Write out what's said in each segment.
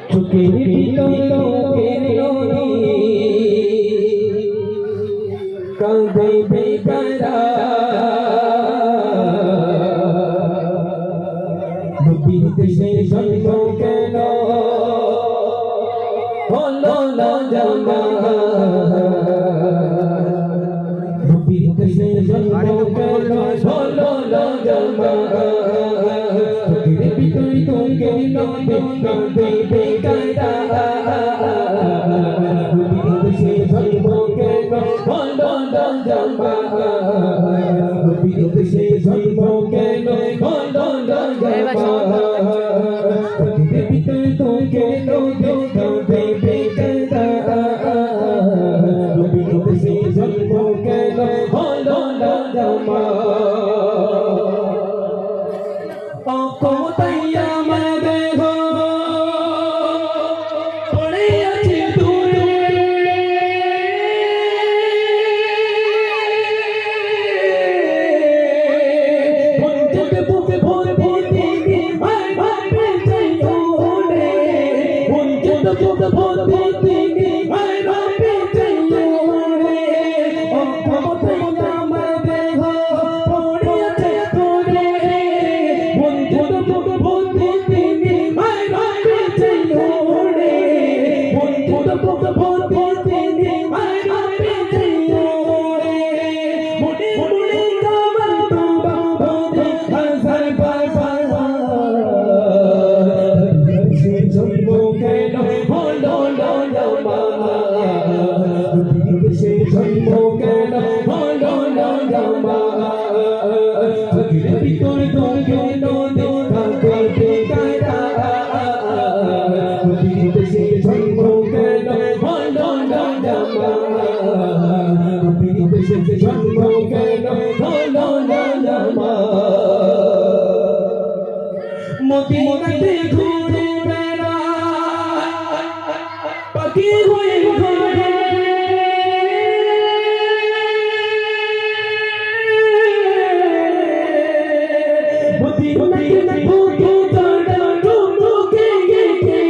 চোখের ভিতরে কাঁদে বেকারা নবীর দেশে জন্ম কেন হলো না জানা নবীর দেশে জন্ম কেন হলো না জানা চোখের ভিতরে কাঁদে বেকারা নবীর দেশে জন্ম কেন হলো না জানা নবীর দেশে জন্ম কেন হলো না জানা চোখের ভিতরে কাঁদে বেকারা নবীর দেশে জন্ম কেন হলো না জানা মদিনাতে ঘুরে বেড়ায় পাখি হয়ে ঘুরে মদিনাতে ঘুরে তারা রুমুকে গে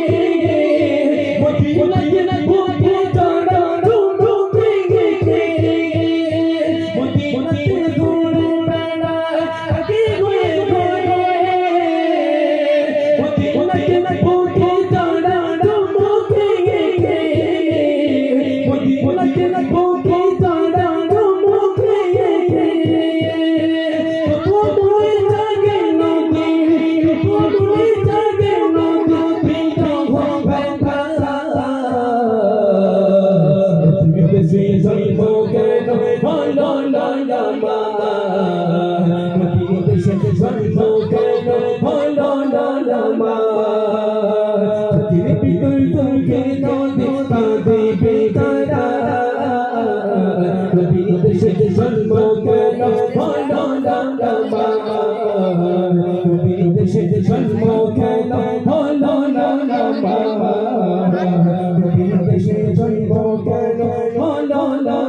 মদিনাতে ঘুরে তারা রুমুকে গে মদিনাতে ঘুরে বেড়ায় পাখি হয়ে ঘুরে জন্ম কেন হলো না